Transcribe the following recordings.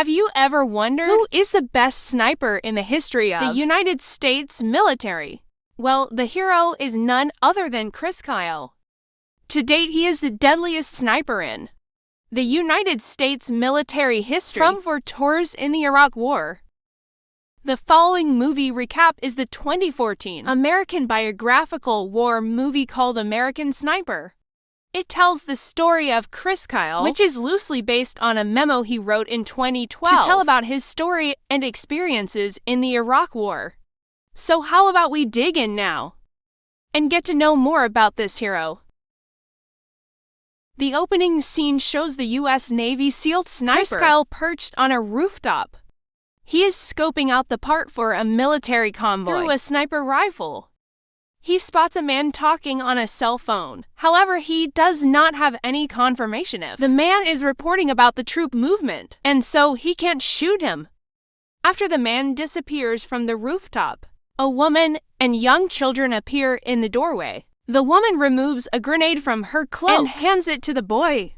Have you ever wondered who is the best sniper in the history of the United States military? Well, the hero is none other than Chris Kyle. To date, he is the deadliest sniper in the United States military history, from viralshorts in the Iraq War. The following movie recap is the 2014 American biographical war movie called American Sniper. It tells the story of Chris Kyle, which is loosely based on a memo he wrote in 2012 to tell about his story and experiences in the Iraq War. So how about we dig in now and get to know more about this hero? The opening scene shows the U.S. Navy SEAL sniper Chris Kyle perched on a rooftop. He is scoping out the part for a military convoy through a sniper rifle. He spots a man talking on a cell phone. However, he does not have any confirmation if the man is reporting about the troop movement, and so he can't shoot him. After the man disappears from the rooftop, a woman and young children appear in the doorway. The woman removes a grenade from her cloak and hands it to the boy.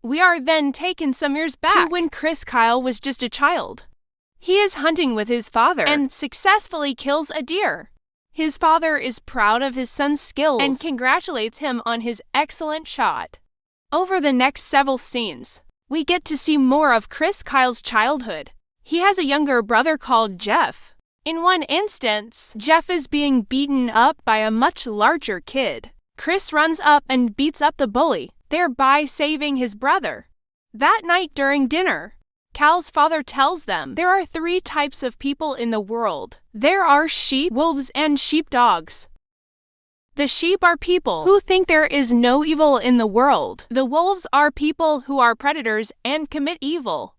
We are then taken some years back to when Chris Kyle was just a child. He is hunting with his father and successfully kills a deer. His father is proud of his son's skills and congratulates him on his excellent shot. Over the next several scenes, we get to see more of Chris Kyle's childhood. He has a younger brother called Jeff. In one instance, Jeff is being beaten up by a much larger kid. Chris runs up and beats up the bully, thereby saving his brother. That night during dinner, Kyle's father tells them there are 3 types of people in the world. There are sheep, wolves, and sheepdogs. The sheep are people who think there is no evil in the world. The wolves are people who are predators and commit evil.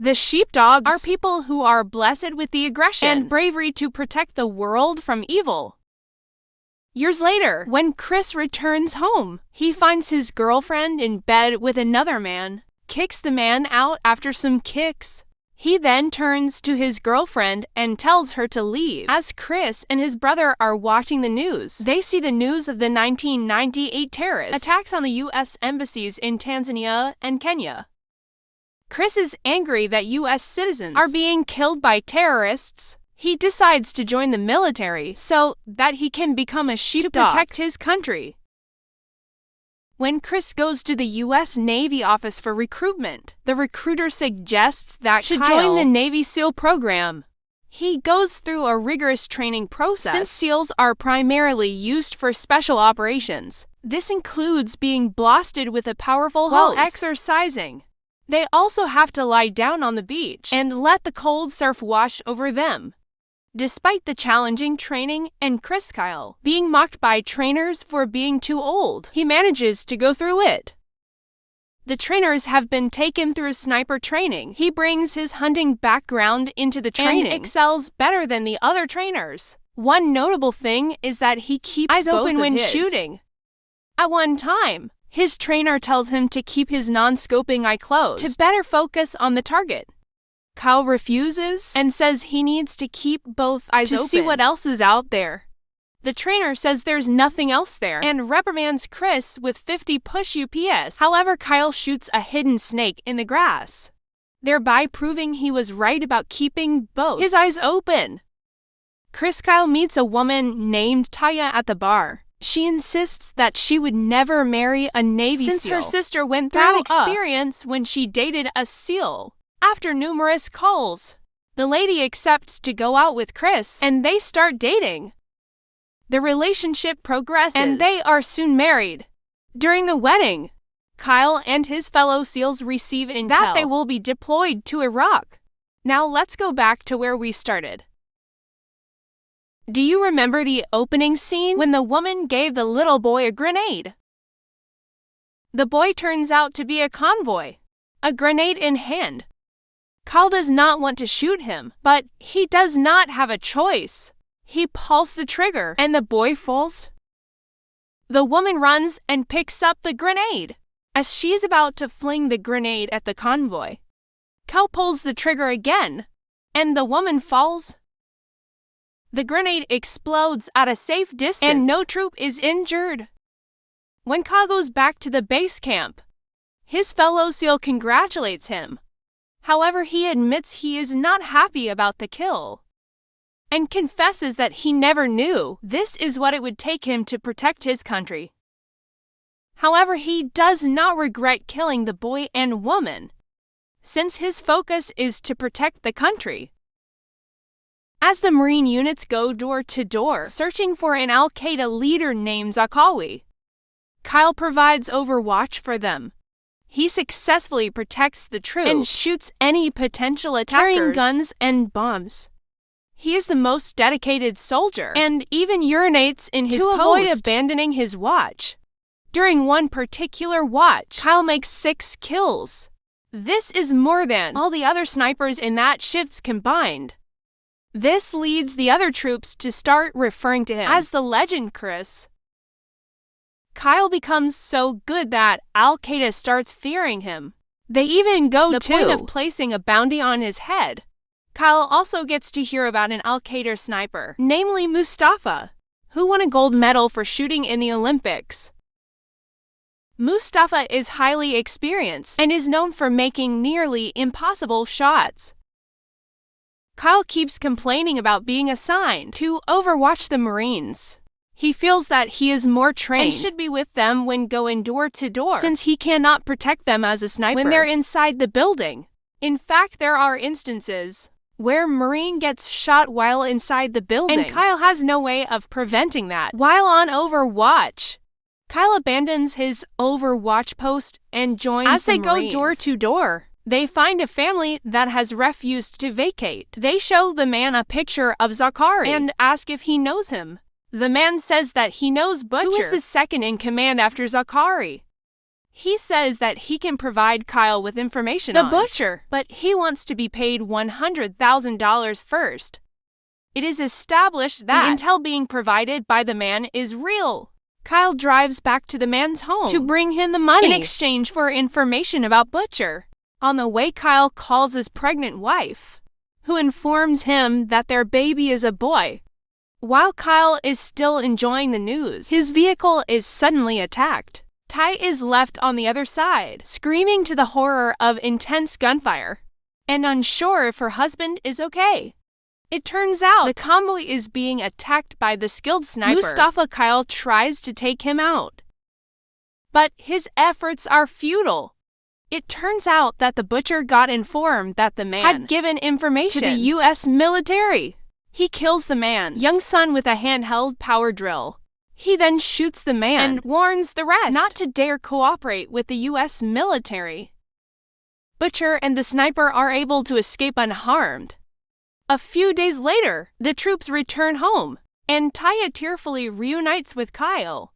The sheepdogs are people who are blessed with the aggression and bravery to protect the world from evil. Years later, when Chris returns home, he finds his girlfriend in bed with another man, kicks the man out after some kicks. He then turns to his girlfriend and tells her to leave. As Chris and his brother are watching the news, they see the news of the 1998 terrorist attacks on the U.S. embassies in Tanzania and Kenya. Chris is angry that U.S. citizens are being killed by terrorists. He decides to join the military so that he can become a sheepdog to protect his country. When Chris goes to the U.S. Navy office for recruitment, the recruiter suggests that he should join the Navy SEAL program. He goes through a rigorous training process since SEALs are primarily used for special operations. This includes being blasted with a powerful hose while exercising. They also have to lie down on the beach and let the cold surf wash over them. Despite the challenging training and Chris Kyle being mocked by trainers for being too old, he manages to go through it. The trainers have been taken through sniper training. He brings his hunting background into the training and excels better than the other trainers. One notable thing is that he keeps eyes open when shooting. At one time, his trainer tells him to keep his non-scoping eye closed to better focus on the target. Kyle refuses and says he needs to keep both eyes open to see what else is out there. The trainer says there's nothing else there and reprimands Chris with 50 push UPS. However, Kyle shoots a hidden snake in the grass, thereby proving he was right about keeping both his eyes open. Chris Kyle meets a woman named Taya at the bar. She insists that she would never marry a Navy SEAL since her sister went through that experience when she dated a SEAL. After numerous calls, the lady accepts to go out with Chris and they start dating. The relationship progresses and they are soon married. During the wedding, Kyle and his fellow SEALs receive intel that they will be deployed to Iraq. Now let's go back to where we started. Do you remember the opening scene when the woman gave the little boy a grenade? The boy turns out to be a convoy, a grenade in hand. Kyle does not want to shoot him, but he does not have a choice. He pulls the trigger and the boy falls. The woman runs and picks up the grenade. As she is about to fling the grenade at the convoy, Kyle pulls the trigger again, and the woman falls. The grenade explodes at a safe distance, and no troop is injured. When Kyle goes back to the base camp, his fellow SEAL congratulates him. However, he admits he is not happy about the kill and confesses that he never knew this is what it would take him to protect his country. However, he does not regret killing the boy and woman, since his focus is to protect the country. As the Marine units go door to door, searching for an Al-Qaeda leader named Zakawi, Kyle provides overwatch for them. He successfully protects the troops and shoots any potential attackers carrying guns and bombs. He is the most dedicated soldier and even urinates in his post to avoid abandoning his watch. During one particular watch, Kyle makes 6 kills. This is more than all the other snipers in that shift combined. This leads the other troops to start referring to him as the Legend Chris. Kyle becomes so good that Al-Qaeda starts fearing him. They even go to the point of placing a bounty on his head. Kyle also gets to hear about an Al-Qaeda sniper, namely Mustafa, who won a gold medal for shooting in the Olympics. Mustafa is highly experienced and is known for making nearly impossible shots. Kyle keeps complaining about being assigned to overwatch the Marines. He feels that he is more trained and should be with them when going door to door, since he cannot protect them as a sniper when they're inside the building. In fact, there are instances where a Marine gets shot while inside the building, and Kyle has no way of preventing that. While on Overwatch, Kyle abandons his Overwatch post and joins the Marines. As they go door to door, they find a family that has refused to vacate. They show the man a picture of Zakari and ask if he knows him. The man says that he knows Butcher, who is the second in command after Zakari. He says that he can provide Kyle with information on the Butcher, but he wants to be paid $100,000 first. It is established that the intel being provided by the man is real. Kyle drives back to the man's home to bring him the money in exchange for information about Butcher. On the way, Kyle calls his pregnant wife, who informs him that their baby is a boy. While Kyle is still enjoying the news, his vehicle is suddenly attacked. Ty is left on the other side, screaming to the horror of intense gunfire, and unsure if her husband is okay. It turns out the convoy is being attacked by the skilled sniper. Mustafa Kyle tries to take him out, but his efforts are futile. It turns out that the Butcher got informed that the man had given information to the U.S. military. He kills the man's young son with a handheld power drill. He then shoots the man and warns the rest not to dare cooperate with the U.S. military. Butcher and the sniper are able to escape unharmed. A few days later, the troops return home, and Taya tearfully reunites with Kyle.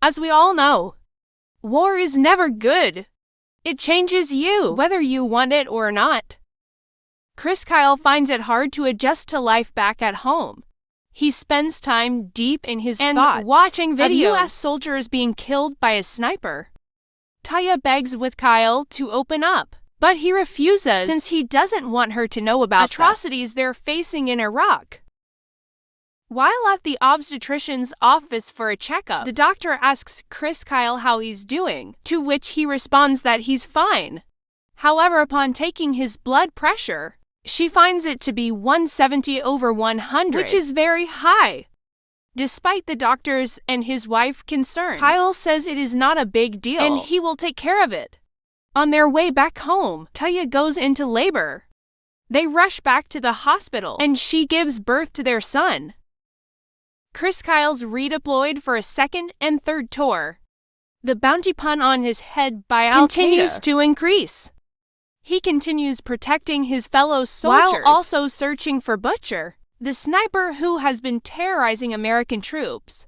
As we all know, war is never good. It changes you, whether you want it or not. Kyle finds it hard to adjust to life back at home. He spends time deep in his thoughts, watching videos of U.S. soldiers being killed by a sniper. Taya begs with Kyle to open up, but he refuses since he doesn't want her to know about atrocities they're facing in Iraq. While at the obstetrician's office for a checkup, the doctor asks Kyle how he's doing, to which he responds that he's fine. However, upon taking his blood pressure, she finds it to be 170/100, which is very high. Despite the doctor's and his wife's concerns, Kyle says it is not a big deal and he will take care of it. On their way back home, Taya goes into labor. They rush back to the hospital and she gives birth to their son. Kyle's redeployed for a second and third tour. The bounty pun on his head by Al-Qaeda continues to increase. He continues protecting his fellow soldiers while also searching for Butcher, the sniper who has been terrorizing American troops.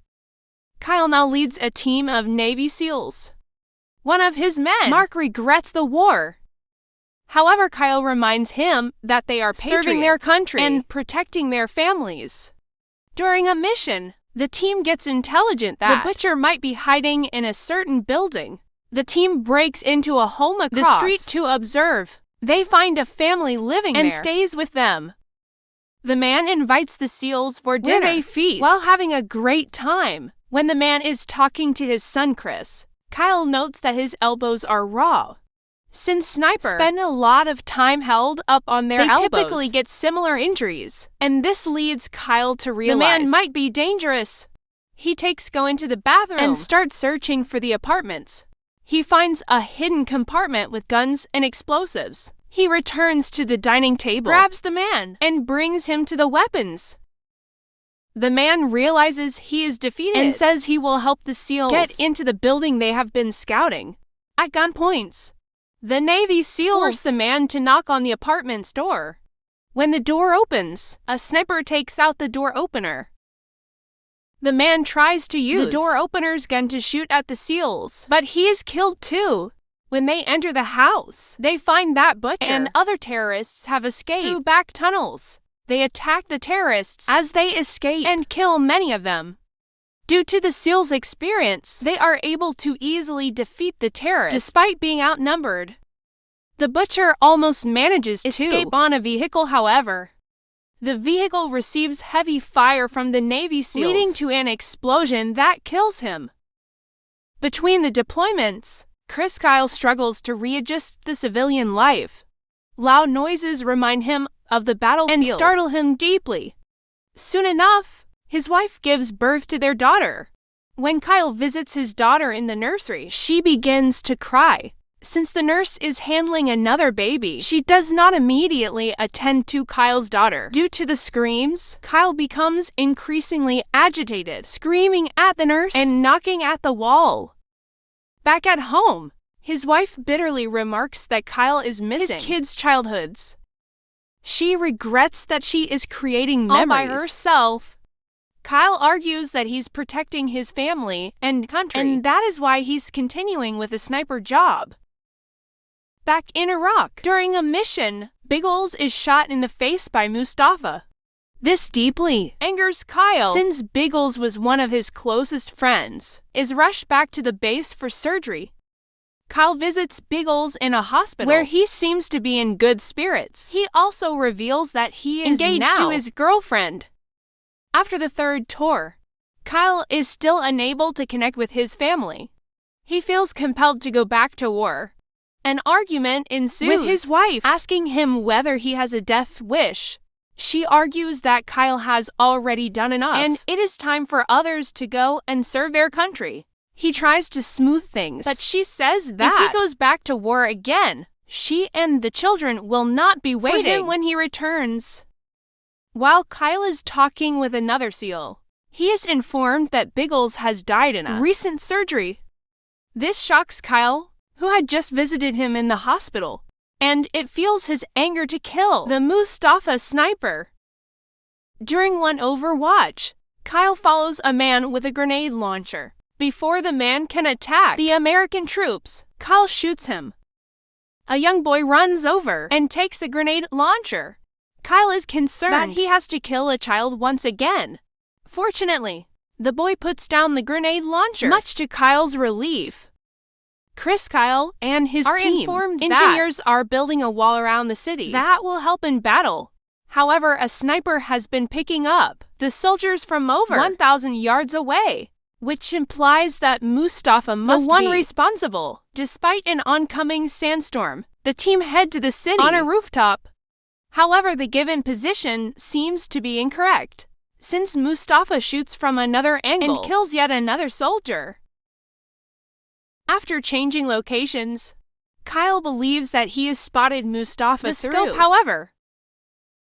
Kyle now leads a team of Navy SEALs. One of his men, Mark, regrets the war. However, Kyle reminds him that they are serving their country and protecting their families. During a mission, the team gets intelligent that the Butcher might be hiding in a certain building. The team breaks into a home across the street to observe. They find a family living there and stays with them. The man invites the SEALs for dinner, where they feast while having a great time. When the man is talking to his son Chris, Kyle notes that his elbows are raw, Since snipers spend a lot of time held up on their elbows, they typically get similar injuries. And this leads Kyle to realize the man might be dangerous. He takes going to the bathroom and starts searching for the apartments. He finds a hidden compartment with guns and explosives. He returns to the dining table, grabs the man, and brings him to the weapons. The man realizes he is defeated and says he will help the SEALs get into the building they have been scouting. At gunpoint, the Navy SEALs force the man to knock on the apartment's door. When the door opens, a sniper takes out the door opener. The man tries to use the door opener's gun to shoot at the SEALs, but he is killed too. When they enter the house, they find that Butcher and other terrorists have escaped through back tunnels. They attack the terrorists as they escape and kill many of them. Due to the SEALs' experience, they are able to easily defeat the terrorists despite being outnumbered. The Butcher almost manages to escape on a vehicle, however. The vehicle receives heavy fire from the Navy SEALs, leading to an explosion that kills him. Between the deployments, Kyle struggles to readjust the civilian life. Loud noises remind him of the battlefield and startle him deeply. Soon enough, his wife gives birth to their daughter. When Kyle visits his daughter in the nursery, she begins to cry. Since the nurse is handling another baby, she does not immediately attend to Kyle's daughter. Due to the screams, Kyle becomes increasingly agitated, screaming at the nurse and knocking at the wall. Back at home, his wife bitterly remarks that Kyle is missing his kids' childhoods. She regrets that she is creating memories all by herself. Kyle argues that he's protecting his family and country, and that is why he's continuing with a sniper job. Back in Iraq, during a mission, Biggles is shot in the face by Mustafa. This deeply angers Kyle, since Biggles was one of his closest friends, is rushed back to the base for surgery. Kyle visits Biggles in a hospital, where he seems to be in good spirits. He also reveals that he is engaged to his girlfriend. After the third tour, Kyle is still unable to connect with his family. He feels compelled to go back to war. An argument ensues with his wife, asking him whether he has a death wish. She argues that Kyle has already done enough, and it is time for others to go and serve their country. He tries to smooth things, but she says that if he goes back to war again, she and the children will not be waiting for him when he returns. While Kyle is talking with another SEAL, he is informed that Biggles has died in a recent surgery. This shocks Kyle, who had just visited him in the hospital, and it fuels his anger to kill the Mustafa sniper. During one Overwatch, Kyle follows a man with a grenade launcher. Before the man can attack the American troops, Kyle shoots him. A young boy runs over and takes the grenade launcher. Kyle is concerned that he has to kill a child once again. Fortunately, the boy puts down the grenade launcher, much to Kyle's relief. Kyle and his team informed engineers are building a wall around the city that will help in battle. However, a sniper has been picking up the soldiers from over 1,000 yards away, which implies that Mustafa must be the one responsible. Despite an oncoming sandstorm, the team head to the city on a rooftop. However, the given position seems to be incorrect, since Mustafa shoots from another angle and kills yet another soldier. After changing locations, Kyle believes that he has spotted Mustafa the scope, however.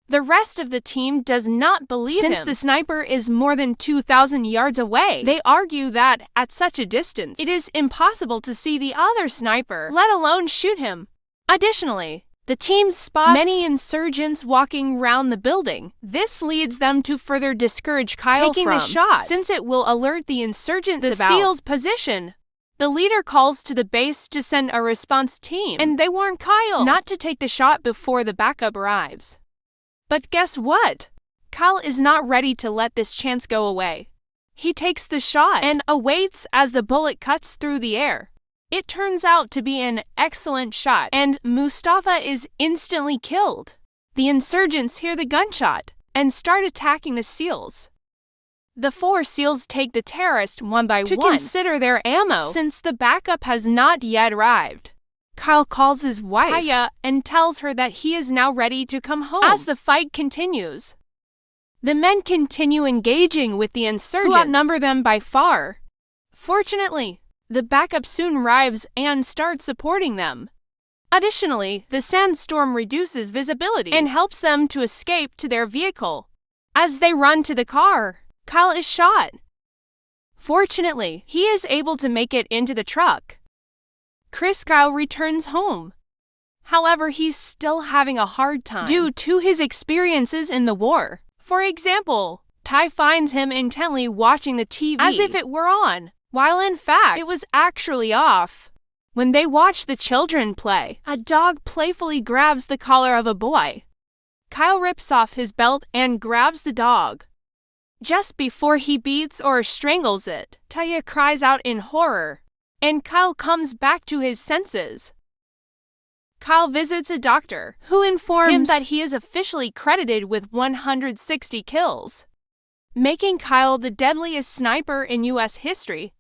The rest of the team does not believe him. Since the sniper is more than 2,000 yards away, they argue that, at such a distance, it is impossible to see the other sniper, let alone shoot him. Additionally, the team spots many insurgents walking around the building. This leads them to further discourage Kyle taking the shot, since it will alert the insurgents about the SEAL's position. The leader calls to the base to send a response team, and they warn Kyle not to take the shot before the backup arrives. But guess what? Kyle is not ready to let this chance go away. He takes the shot and awaits as the bullet cuts through the air. It turns out to be an excellent shot, and Mustafa is instantly killed. The insurgents hear the gunshot and start attacking the SEALs. The 4 SEALs take the terrorists one by one to consider their ammo, since the backup has not yet arrived. Kyle calls his wife, Taya, and tells her that he is now ready to come home. As the fight continues, the men continue engaging with the insurgents, who outnumber them by far. Fortunately, the backup soon arrives and starts supporting them. Additionally, the sandstorm reduces visibility and helps them to escape to their vehicle. As they run to the car, Kyle is shot. Fortunately, he is able to make it into the truck. Kyle returns home. However, he's still having a hard time due to his experiences in the war. For example, Ty finds him intently watching the TV as if it were on, while in fact it was actually off. When they watch the children play, a dog playfully grabs the collar of a boy. Kyle rips off his belt and grabs the dog. Just before he beats or strangles it, Taya cries out in horror, and Kyle comes back to his senses. Kyle visits a doctor, who informs him that he is officially credited with 160 kills, making Kyle the deadliest sniper in U.S. history.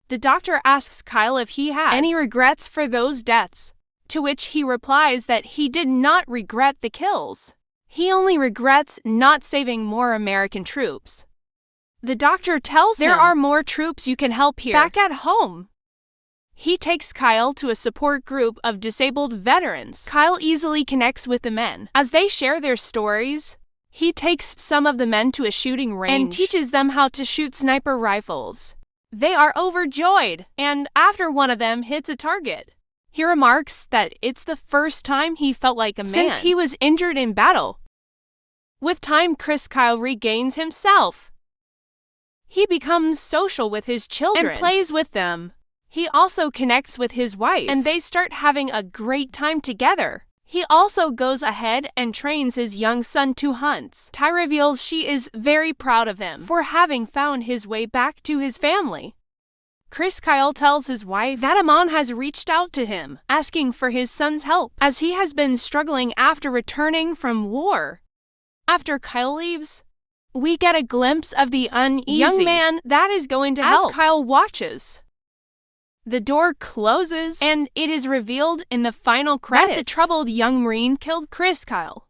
The doctor asks Kyle if he has any regrets for those deaths, to which he replies that he did not regret the kills. He only regrets not saving more American troops. The doctor tells him there are more troops you can help here, back at home. He takes Kyle to a support group of disabled veterans. Kyle easily connects with the men. As they share their stories, he takes some of the men to a shooting range and teaches them how to shoot sniper rifles. They are overjoyed, and after one of them hits a target, he remarks that it's the first time he felt like a man since he was injured in battle. With time, Kyle regains himself. He becomes social with his children and plays with them. He also connects with his wife, and they start having a great time together. He also goes ahead and trains his young son to hunt. Ty reveals she is very proud of him for having found his way back to his family. Kyle tells his wife that Amon has reached out to him, asking for his son's help, as he has been struggling after returning from war. After Kyle leaves, we get a glimpse of the uneasy young man that is going to help as Kyle watches. The door closes, and it is revealed in the final credits that the troubled young Marine killed Kyle.